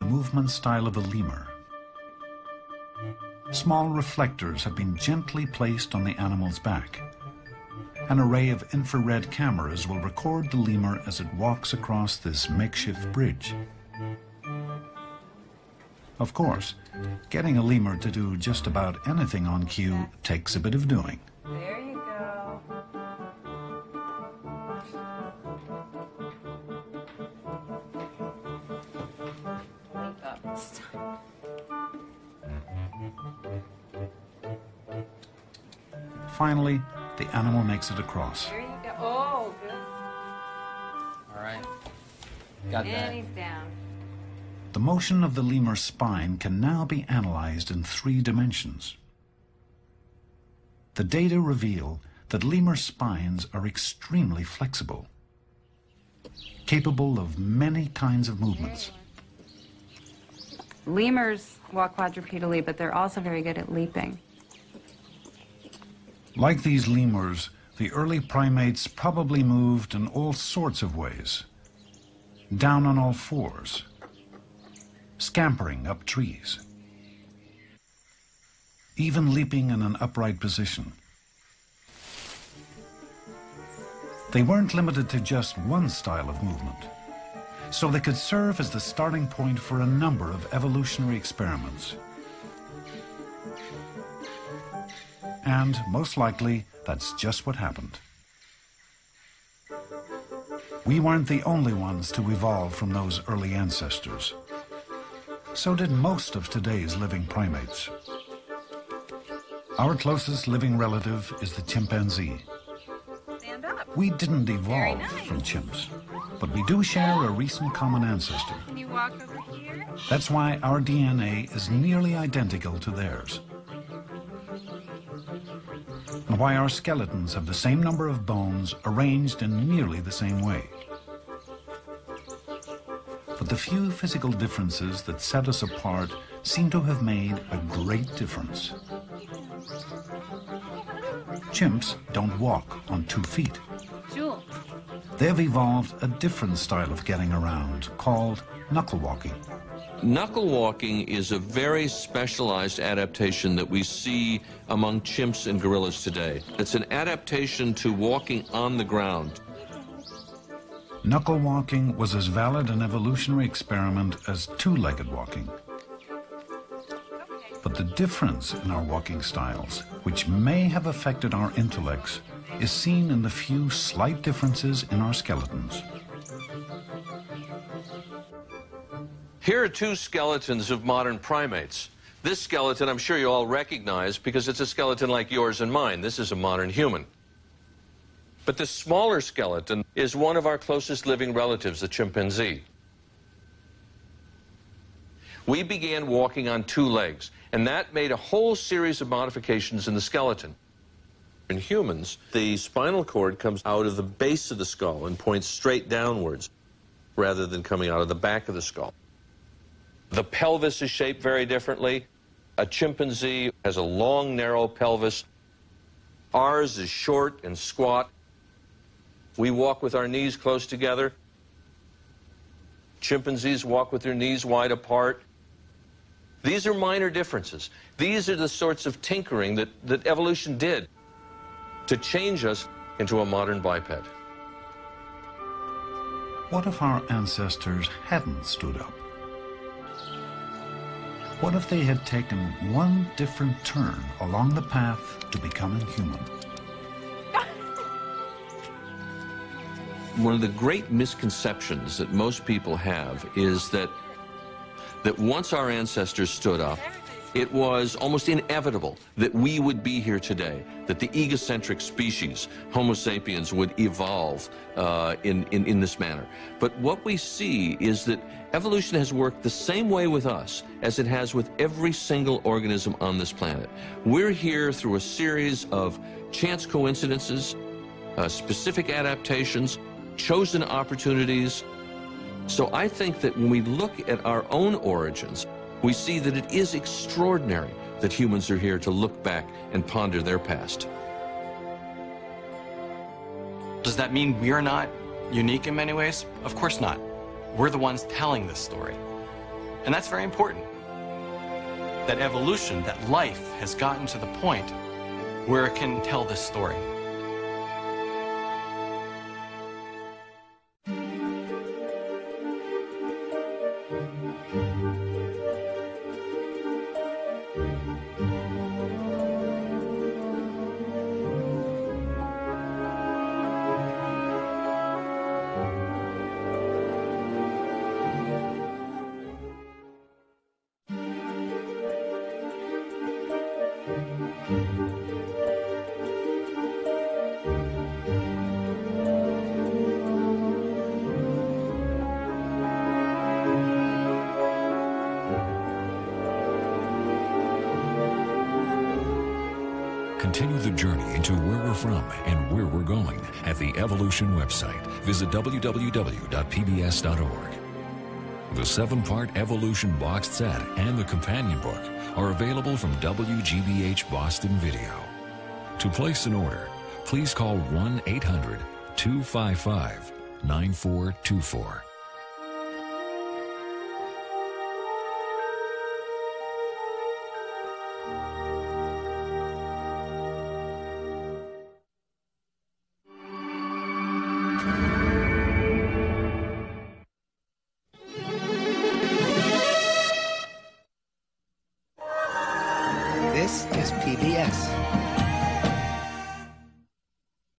movement style of a lemur. Small reflectors have been gently placed on the animal's back. An array of infrared cameras will record the lemur as it walks across this makeshift bridge. Of course, getting a lemur to do just about anything on cue takes a bit of doing. There you go. Wake up. Stop. Finally, the animal makes it across. There you go. Oh, good. All right. Got that. And he's down. The motion of the lemur's spine can now be analyzed in 3 dimensions. The data reveal that lemur spines are extremely flexible, capable of many kinds of movements. Lemurs walk quadrupedally, but they're also very good at leaping. Like these lemurs, the early primates probably moved in all sorts of ways. Down on all fours, scampering up trees, even leaping in an upright position. They weren't limited to just one style of movement, so they could serve as the starting point for a number of evolutionary experiments. And most likely, that's just what happened. We weren't the only ones to evolve from those early ancestors. So did most of today's living primates. Our closest living relative is the chimpanzee. Stand up. We didn't evolve from chimps, but we do share a recent common ancestor. Can you walk over here? That's why our DNA is nearly identical to theirs. And why our skeletons have the same number of bones arranged in nearly the same way. But the few physical differences that set us apart seem to have made a great difference. Chimps don't walk on 2 feet. Jewel. They've evolved a different style of getting around called knuckle walking. Knuckle walking is a very specialized adaptation that we see among chimps and gorillas today. It's an adaptation to walking on the ground. Knuckle walking was as valid an evolutionary experiment as 2-legged walking. But the difference in our walking styles, which may have affected our intellects, is seen in the few slight differences in our skeletons. Here are 2 skeletons of modern primates. This skeleton I'm sure you all recognize because it's a skeleton like yours and mine. This is a modern human. But this smaller skeleton is one of our closest living relatives, the chimpanzee. We began walking on 2 legs, and that made a whole series of modifications in the skeleton. In humans, the spinal cord comes out of the base of the skull and points straight downwards, rather than coming out of the back of the skull. The pelvis is shaped very differently. A chimpanzee has a long, narrow pelvis. Ours is short and squat. We walk with our knees close together. Chimpanzees walk with their knees wide apart. These are minor differences. These are the sorts of tinkering that evolution did to change us into a modern biped. What if our ancestors hadn't stood up? What if they had taken one different turn along the path to becoming human? One of the great misconceptions that most people have is that once our ancestors stood up, it was almost inevitable that we would be here today, that the egocentric species, Homo sapiens, would evolve in this manner. But what we see is that evolution has worked the same way with us as it has with every single organism on this planet. We're here through a series of chance coincidences, specific adaptations, chosen opportunities. So I think that when we look at our own origins, we see that it is extraordinary that humans are here to look back and ponder their past. Does that mean we're not unique in many ways? Of course not. We're the ones telling this story. And that's very important. That evolution, that life has gotten to the point where it can tell this story. Continue the journey into where we're from and where we're going at the Evolution website. Visit www.pbs.org. The 7-part Evolution boxed set and the companion book are available from WGBH Boston Video. To place an order, please call 1-800-255-9424. This is PBS.